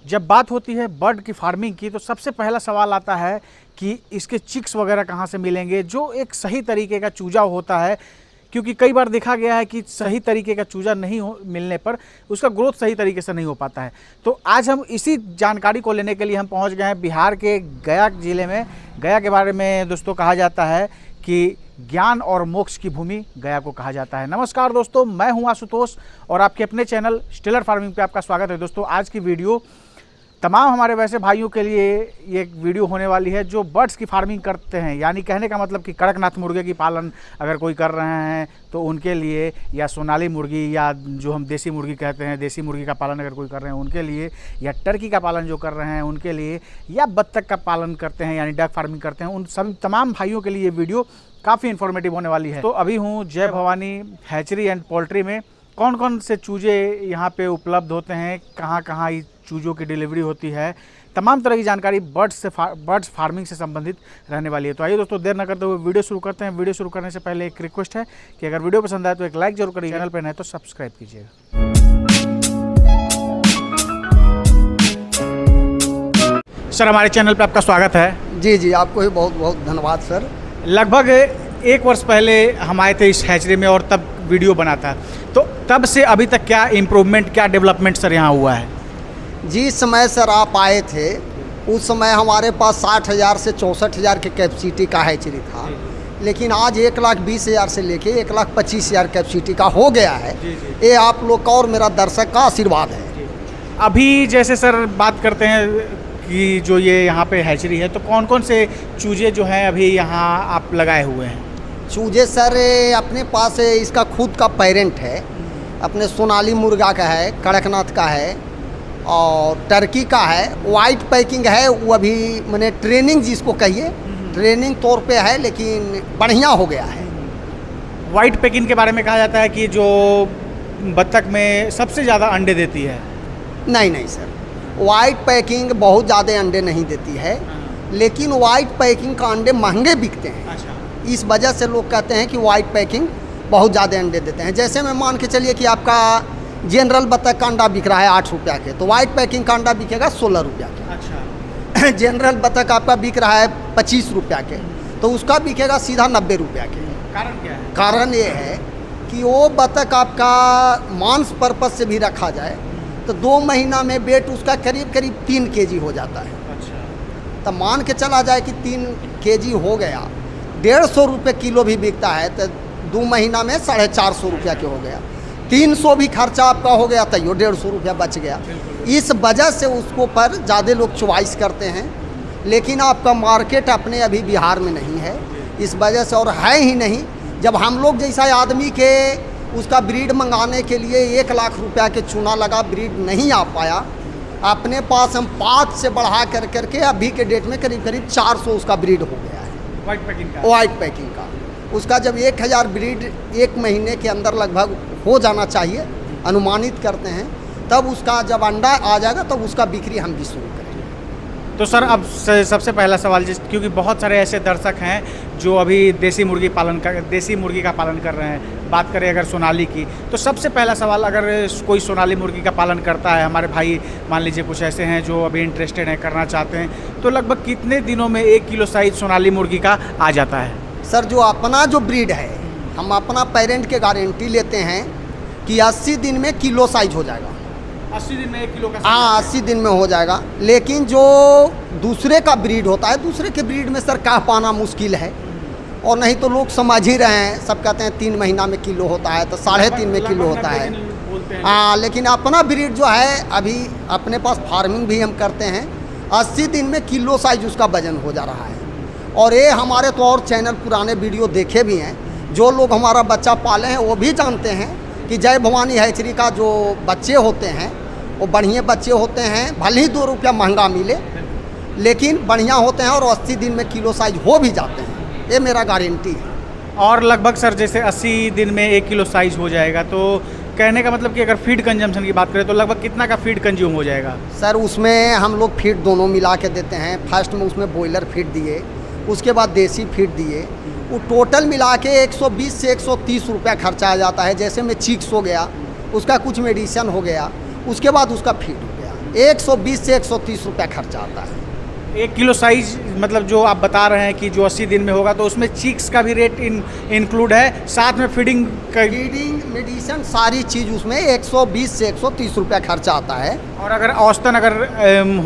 जब बात होती है बर्ड की फार्मिंग की तो सबसे पहला सवाल आता है कि इसके चिक्स वगैरह कहाँ से मिलेंगे, जो एक सही तरीके का चूजा होता है। क्योंकि कई बार देखा गया है कि सही तरीके का चूजा नहीं मिलने पर उसका ग्रोथ सही तरीके से नहीं हो पाता है। तो आज हम इसी जानकारी को लेने के लिए हम पहुंच गए हैं बिहार के गया ज़िले में। गया के बारे में दोस्तों कहा जाता है कि ज्ञान और मोक्ष की भूमि गया को कहा जाता है। नमस्कार दोस्तों, मैं हूं आशुतोष और आपके अपने चैनल स्टेलर फार्मिंग पे आपका स्वागत है। दोस्तों आज की वीडियो तमाम हमारे वैसे भाइयों के लिए ये एक वीडियो होने वाली है जो बर्ड्स की फार्मिंग करते हैं, यानी कहने का मतलब कि कड़कनाथ मुर्गे की पालन अगर कोई कर रहे हैं तो उनके लिए, या सोनाली मुर्गी या जो हम देसी मुर्गी कहते हैं, देसी मुर्गी का पालन अगर कोई कर रहे हैं उनके लिए, या टर्की का पालन जो कर रहे हैं उनके लिए, या बत्तख का पालन करते हैं यानी डक फार्मिंग करते हैं, उन सभी तमाम भाइयों के लिए ये वीडियो काफ़ी इन्फॉर्मेटिव होने वाली है। तो अभी हूँ जय भवानी हैचरी एंड पोल्ट्री में। कौन कौन से चूजे यहाँ पे उपलब्ध होते हैं, कहाँ कहाँ चूज़ों की डिलीवरी होती है, तमाम तरह की जानकारी बर्ड्स फार्मिंग से संबंधित रहने वाली है। तो आइए दोस्तों देर न करते हुए वीडियो शुरू करते हैं। वीडियो शुरू करने से पहले एक रिक्वेस्ट है कि अगर वीडियो पसंद आए तो एक लाइक जरूर करिए, चैनल पर नए तो सब्सक्राइब कीजिएगा। सर हमारे चैनल पर आपका स्वागत है। जी जी, आपको भी बहुत बहुत धन्यवाद सर। लगभग 1 वर्ष पहले हम आए थे इस हैचरी में और तब वीडियो बना था, तो तब से अभी तक क्या इम्प्रूवमेंट, क्या डेवलपमेंट सर यहाँ हुआ है? जी, इस समय सर आप आए थे उस समय हमारे पास 60,000 से 64,000 के कैपेसिटी का हैचरी था, लेकिन आज 1,20,000 से लेके 1,25,000 कैपेसिटी का हो गया है। ये आप लोग का और मेरा दर्शक का आशीर्वाद है। अभी जैसे सर बात करते हैं कि जो ये यहाँ पे हैचरी है तो कौन कौन से चूजे जो हैं अभी यहाँ आप लगाए हुए हैं? चूजे सर अपने पास इसका खुद का पेरेंट है, अपने सोनाली मुर्गा का है, कड़कनाथ का है और टर्की का है। वाइट पैकिंग है, वो अभी मैंने ट्रेनिंग जिसको कहिए ट्रेनिंग तौर पे है, लेकिन बढ़िया हो गया है। वाइट पैकिंग के बारे में कहा जाता है कि जो बत्तख में सबसे ज़्यादा अंडे देती है। नहीं नहीं सर, वाइट पैकिंग बहुत ज़्यादा अंडे नहीं देती है, लेकिन वाइट पैकिंग का अंडे महंगे बिकते हैं। अच्छा। इस वजह से लोग कहते हैं कि वाइट पैकिंग बहुत ज़्यादा अंडे देते हैं। जैसे मैं मान के चलिए कि आपका जनरल बत्तख का अंडा बिक रहा है 8 रुपया के, तो वाइट पैकिंग का अंडा बिकेगा 16 रुपया के। अच्छा। जनरल बत्तख आपका बिक रहा है 25 रुपया के, तो उसका बिकेगा सीधा 90 रुपया के। कारण क्या है? कारण ये है कि वो बत्तख आपका मांस पर्पज से भी रखा जाए तो 2 महीना में वेट उसका करीब करीब 3 kg हो जाता है। अच्छा। तो मान के चला जाए कि 3 kg हो गया, 150 रुपये किलो भी बिकता है, तो 2 महीना में 450 रुपया के हो गया। 300 भी खर्चा आपका हो गया तो 150 रुपया बच गया। इस वजह से उसको पर ज़्यादा लोग चॉइस करते हैं, लेकिन आपका मार्केट अपने अभी बिहार में नहीं है, इस वजह से, और है ही नहीं। जब हम लोग जैसा आदमी के उसका ब्रीड मंगाने के लिए 1 लाख रुपया के चूना लगा, ब्रीड नहीं आ पाया, अपने पास हम 5 से बढ़ा कर करके अभी के डेट में करीब करीब 400 उसका ब्रीड हो गया है। वाइट पैकिंग का? वाइट पैकिंग का उसका जब 1000 ब्रीड 1 महीने के अंदर लगभग हो जाना चाहिए, अनुमानित करते हैं, तब उसका जब अंडा आ जाएगा तब उसका बिक्री हम भी शुरू करेंगे। तो सर अब सबसे पहला सवाल, क्योंकि बहुत सारे ऐसे दर्शक हैं जो अभी देसी मुर्गी का पालन कर रहे हैं, बात करें अगर सोनाली की, तो सबसे पहला सवाल, अगर कोई सोनाली मुर्गी का पालन करता है, हमारे भाई मान लीजिए कुछ ऐसे हैं जो अभी इंटरेस्टेड हैं, करना चाहते हैं, तो लगभग कितने दिनों में 1 किलो साइज सोनाली मुर्गी का आ जाता है? सर जो अपना जो ब्रीड है, हम अपना पेरेंट के गारंटी लेते हैं कि 80 दिन में किलो साइज हो जाएगा। 80 दिन में 1 किलो का? हाँ, 80 दिन में हो जाएगा। लेकिन जो दूसरे का ब्रीड होता है, दूसरे के ब्रीड में सर कह पाना मुश्किल है, और नहीं तो लोग समझ ही रहे हैं, सब कहते हैं 3 महीना में किलो होता है, तो 3.5 में किलो होता है। हाँ, लेकिन अपना ब्रीड जो है, अभी अपने पास फार्मिंग भी हम करते हैं, 80 दिन में किलो साइज उसका वजन हो जा रहा है। और ये हमारे तो और चैनल पुराने वीडियो देखे भी हैं, जो लोग हमारा बच्चा पाले हैं वो भी जानते हैं कि जय भवानी हैचरी का जो बच्चे होते हैं वो बढ़िया बच्चे होते हैं, भले ही 2 रुपया महंगा मिले, लेकिन बढ़िया होते हैं और 80 दिन में किलो साइज हो भी जाते हैं, ये मेरा गारंटी है। और लगभग सर जैसे 80 दिन में 1 किलो साइज हो जाएगा, तो कहने का मतलब कि अगर फीड कंजम्पशन की बात करें तो लगभग कितना का फीड कंज्यूम हो जाएगा? सर उसमें हम लोग फीड दोनों मिला के देते हैं। फर्स्ट में उसमें बॉयलर फीड दिए, उसके बाद देसी फीड दिए, वो टोटल मिला के 120 से 130 रुपया खर्चा आ जाता है। जैसे में चिक्स हो गया, उसका कुछ मेडिसन हो गया, उसके बाद उसका फीड हो गया, 120 से 130 रुपया खर्चा आता है। 1 किलो साइज मतलब जो आप बता रहे हैं कि जो 80 दिन में होगा, तो उसमें चीक्स का भी रेट इंक्लूड है, साथ में फीडिंग मेडिसिन सारी चीज़ उसमें 120 से 130 रुपया खर्चा आता है। और अगर औसतन अगर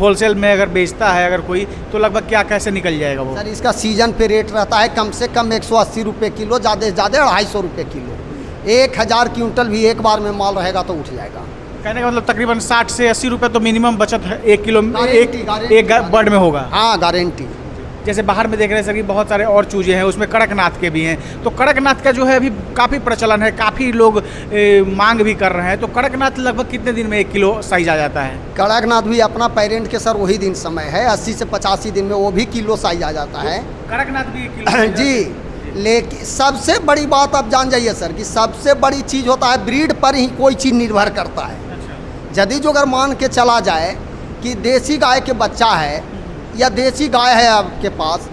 होलसेल में अगर बेचता है अगर कोई, तो लगभग क्या कैसे निकल जाएगा वो? सर इसका सीजन पे रेट रहता है कम से कम 180 रुपये किलो, ज़्यादा से ज़्यादा 250 रुपये किलो। 1000 क्विंटल भी एक बार में माल रहेगा तो उठ जाएगा। कहने का मतलब तकरीबन 60 से 80 रुपये तो मिनिमम बचत है 1 किलो गारंटी, एक बर्ड में होगा। हाँ गारंटी। जैसे बाहर में देख रहे हैं सर कि बहुत सारे और चूजे हैं, उसमें कड़कनाथ के भी हैं, तो कड़कनाथ का जो है अभी काफ़ी प्रचलन है, काफ़ी लोग मांग भी कर रहे हैं। तो कड़कनाथ लगभग कितने दिन में 1 किलो साइज आ जाता है? कड़कनाथ भी अपना पेरेंट के सर वही दिन समय है, 80 से 85 दिन में वो भी किलो साइज आ जाता है। कड़कनाथ भी 1 किलो जी, लेकिन सबसे बड़ी बात आप जान जाइए सर कि सबसे बड़ी चीज़ होता है ब्रीड पर ही कोई चीज़ निर्भर करता है। यदि जो अगर मान के चला जाए कि देसी गाय के बच्चा है या देसी गाय है आपके पास,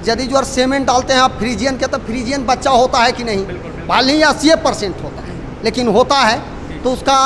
यदि जो सेमेंट डालते हैं आप फ्रीजियन के, तो फ्रीजियन बच्चा होता है कि नहीं? भले ही 80% होता है, लेकिन होता है तो उसका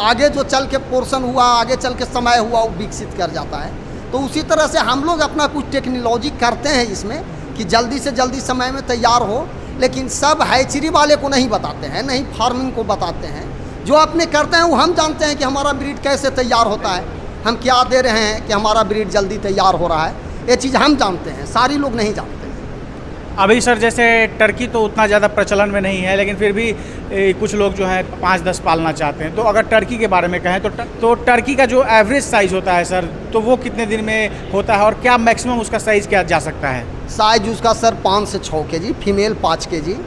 आगे जो चल के पोर्शन हुआ, आगे चल के समय हुआ, वो विकसित कर जाता है। तो उसी तरह से हम लोग अपना कुछ टेक्नोलॉजी करते हैं इसमें कि जल्दी से जल्दी समय में तैयार हो, लेकिन सब हैचरी वाले को नहीं बताते हैं, नहीं फार्मिंग को बताते हैं। जो अपने करते हैं वो हम जानते हैं कि हमारा ब्रीड कैसे तैयार होता है, हम क्या दे रहे हैं कि हमारा ब्रीड जल्दी तैयार हो रहा है, ये चीज़ हम जानते हैं, सारी लोग नहीं जानते हैं। अभी सर जैसे टर्की तो उतना ज़्यादा प्रचलन में नहीं है, लेकिन फिर भी कुछ लोग जो है 5-10 पालना चाहते हैं। तो अगर टर्की के बारे में कहें तो टर्की का जो एवरेज साइज़ होता है सर, तो वो कितने दिन में होता है और क्या मैक्सिमम उसका साइज़ क्या जा सकता है? साइज उसका सर 5 से 6 केजी, फीमेल 5 केजी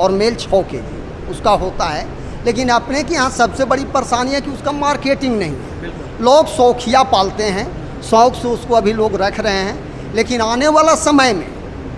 और मेल 6 केजी उसका होता है। लेकिन अपने के यहाँ सबसे बड़ी परेशानी है कि उसका मार्केटिंग नहीं है। लोग शौकिया पालते हैं, शौक से उसको अभी लोग रख रहे हैं, लेकिन आने वाला समय में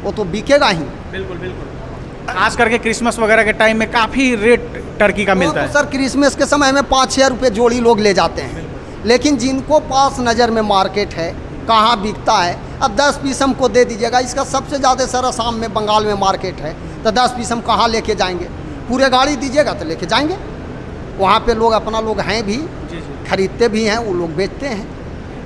वो तो बिकेगा ही। बिल्कुल बिल्कुल। खास करके क्रिसमस वगैरह के टाइम में काफ़ी रेट टर्की का मिलता है। तो सर क्रिसमस के समय में 5-6 रुपये जोड़ी लोग ले जाते हैं, लेकिन जिनको पास नज़र में मार्केट है, कहाँ बिकता है, अब 10 पीस हमको दे दीजिएगा। इसका सबसे ज़्यादा सर असम में, बंगाल में मार्केट है, तो 10 पीस हम कहाँ लेके जाएंगे? पूरे गाड़ी दीजिएगा तो लेके जाएंगे। वहाँ पे लोग अपना लोग हैं भी, खरीदते भी हैं, वो लोग बेचते हैं।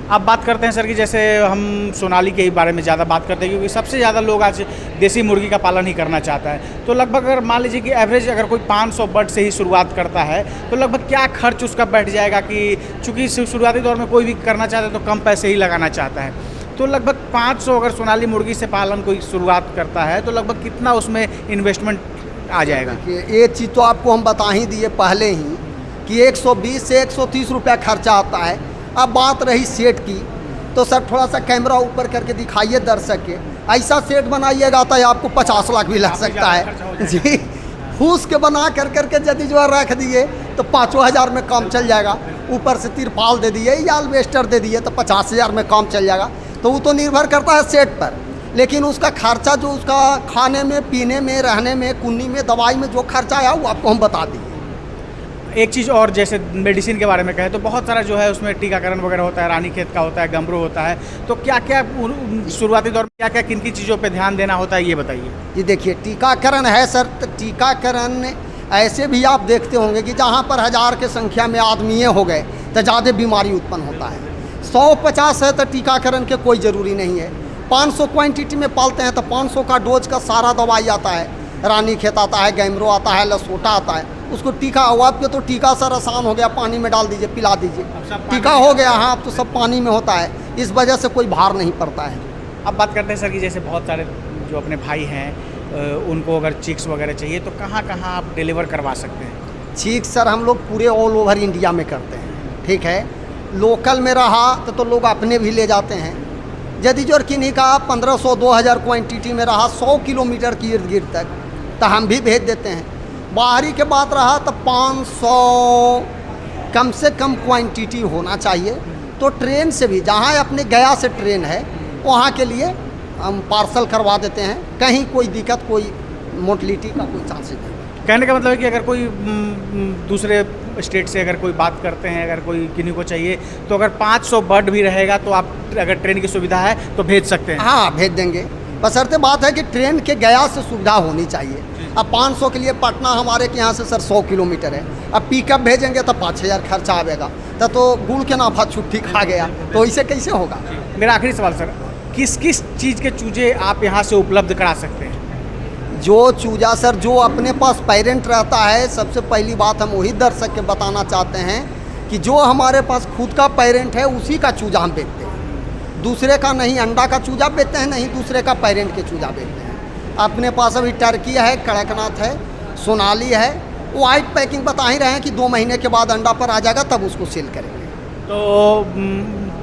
अब बात करते हैं सर कि जैसे हम सोनाली के बारे में ज़्यादा बात करते हैं, क्योंकि सबसे ज़्यादा लोग आज देसी मुर्गी का पालन ही करना चाहता है। तो लगभग अगर मान लीजिए कि एवरेज अगर कोई 500 बर्ड से ही शुरुआत करता है, तो लगभग क्या खर्च उसका बैठ जाएगा? कि चूँकि शुरुआती दौर में कोई भी करना चाहता है तो कम पैसे ही लगाना चाहता है, तो लगभग 500 अगर सोनाली मुर्गी से पालन कोई शुरुआत करता है तो लगभग कितना उसमें इन्वेस्टमेंट आ जाएगा? ये चीज़ तो आपको हम बता ही दिए पहले ही कि 120 से 130 रुपया खर्चा आता है। अब बात रही सेट की, तो सर थोड़ा सा कैमरा ऊपर करके दिखाइए दर्शक के, ऐसा सेट बनाइएगा तो आपको 50 लाख भी लग सकता है जी। फूस के बना कर करके यदि जो रख दिए तो 5,000 में काम चल जाएगा। ऊपर से तिरपाल दे दिए या अल्वेस्टर दे दिए तो 50,000 में काम चल जाएगा। तो वो तो निर्भर करता है सेट पर, लेकिन उसका खर्चा जो उसका खाने में, पीने में, रहने में, कुन्नी में, दवाई में जो खर्चा आया वो आपको हम बता दिए। एक चीज़ और, जैसे मेडिसिन के बारे में कहें तो बहुत सारा जो है उसमें टीकाकरण वगैरह होता है, रानीखेत का होता है, गम्बरू होता है, तो क्या क्या शुरुआती दौर में क्या क्या किन किन चीज़ों पे ध्यान देना होता है, ये बताइए। जी देखिए, टीकाकरण है सर, तो टीकाकरण ऐसे भी आप देखते होंगे कि जहाँ पर 1000 के संख्या में आदमी हो गए तो ज़्यादा बीमारी उत्पन्न होता है। 150 है तो टीकाकरण के कोई ज़रूरी नहीं है। 500 क्वांटिटी में पालते हैं तो 500 का डोज का सारा दवाई आता है, रानीखेत आता है, गैमरो आता है, लसोटा आता है, उसको टीका हुआ। आपके तो टीका सर आसान हो गया, पानी में डाल दीजिए, पिला दीजिए, टीका हो गया। हाँ, अब तो सब पानी में होता है, इस वजह से कोई भार नहीं पड़ता है। अब बात करते हैं सर कि जैसे बहुत सारे जो अपने भाई हैं उनको अगर चिक्स वगैरह चाहिए तो कहाँ कहाँ आप डिलीवर करवा सकते हैं? चिक्स सर हम लोग पूरे ऑल ओवर इंडिया में करते हैं, ठीक है। लोकल में रहा तो लोग अपने भी ले जाते हैं। यदि जो किन्हीं का 1500-2000 क्वांटिटी में रहा 100 किलोमीटर की इर्द गिर्द तक, तो हम भी भेज देते हैं। बाहरी के बात रहा तो 500 कम से कम क्वांटिटी होना चाहिए। तो ट्रेन से भी, जहाँ अपने गया से ट्रेन है वहाँ के लिए हम पार्सल करवा देते हैं। कहीं कोई दिक्कत, कोई मोटिलिटी का कोई चांस नहीं। कहने का मतलब है कि अगर कोई दूसरे स्टेट से अगर कोई बात करते हैं, अगर कोई किन्हीं को चाहिए, तो अगर 500 बर्ड भी रहेगा तो आप अगर ट्रेन की सुविधा है तो भेज सकते हैं? हाँ, भेज देंगे। बशर्ते बात है कि ट्रेन के गया से सुविधा होनी चाहिए। अब 500 के लिए पटना हमारे के यहाँ से सर 100 किलोमीटर है, अब पिकअप भेजेंगे तो 5000 खर्चा आवेगा, तो गुड़ के नाफा छुट्टी खा गया, तो इसे कैसे होगा। मेरा आखिरी सवाल सर, किस किस चीज़ के चूजे आप यहाँ से उपलब्ध करा सकते हैं? जो चूजा सर जो अपने पास पेरेंट रहता है, सबसे पहली बात हम वही दर्शक के बताना चाहते हैं कि जो हमारे पास खुद का पेरेंट है उसी का चूजा हम बेचते हैं, दूसरे का नहीं। अंडा का चूजा बेचते हैं, नहीं दूसरे का पेरेंट के चूजा बेचते हैं। अपने पास अभी टर्की है, कड़कनाथ है, सोनाली है, वाइट पैकिंग बता ही रहे हैं कि 2 महीने के बाद अंडा पर आ जाएगा, तब उसको सेल करेंगे। तो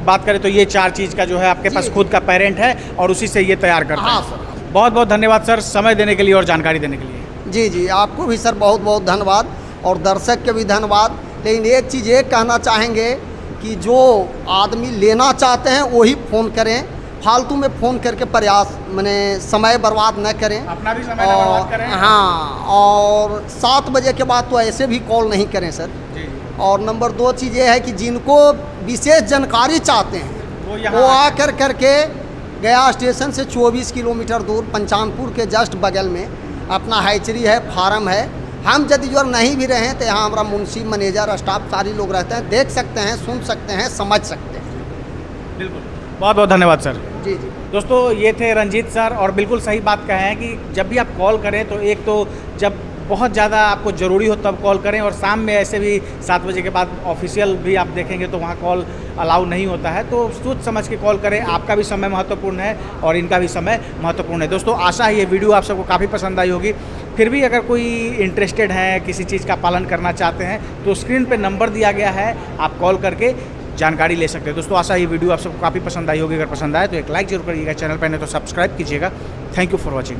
बात करें तो ये 4 चीज़ का जो है आपके पास खुद का पेरेंट है और उसी से ये तैयार करते हैं। हाँ सर। बहुत बहुत धन्यवाद सर, समय देने के लिए और जानकारी देने के लिए। जी जी, आपको भी सर बहुत बहुत धन्यवाद और दर्शक के भी धन्यवाद। लेकिन एक चीज़ ये कहना चाहेंगे कि जो आदमी लेना चाहते हैं वही फ़ोन करें, फालतू में फ़ोन करके प्रयास मैंने समय बर्बाद न करें, अपना भी समय बर्बाद करें। हाँ, और 7 बजे के बाद तो ऐसे भी कॉल नहीं करें सर। जी। और नंबर 2 चीज़ ये है कि जिनको विशेष जानकारी चाहते हैं वो आकर करके गया स्टेशन से 24 किलोमीटर दूर पंचानपुर के जस्ट बगल में अपना हैचरी है, फार्म है। हम यदि जो नहीं भी रहें तो यहाँ हमारा मुंशी, मैनेजर, स्टाफ सारी लोग रहते हैं, देख सकते हैं, सुन सकते हैं, समझ सकते हैं। बिल्कुल, बहुत बहुत धन्यवाद सर। जी जी दोस्तों, ये थे रंजीत सर और बिल्कुल सही बात कहे हैं कि जब भी आप कॉल करें तो एक तो जब बहुत ज़्यादा आपको ज़रूरी हो तब कॉल करें, और शाम में ऐसे भी 7 बजे के बाद ऑफिशियल भी आप देखेंगे तो वहाँ कॉल अलाउ नहीं होता है, तो सोच समझ के कॉल करें। आपका भी समय महत्वपूर्ण है और इनका भी समय महत्वपूर्ण है। दोस्तों, आशा है ये वीडियो आप सबको काफ़ी पसंद आई होगी। फिर भी अगर कोई इंटरेस्टेड है, किसी चीज़ का पालन करना चाहते हैं तो स्क्रीन पे नंबर दिया गया है, आप कॉल करके जानकारी ले सकते हैं। दोस्तों, आशा ये वीडियो आप सबको काफ़ी पसंद आई होगी। अगर पसंद आए तो एक लाइक जरूर करिएगा, चैनल पर नहीं तो सब्सक्राइब कीजिएगा। Thank you for watching.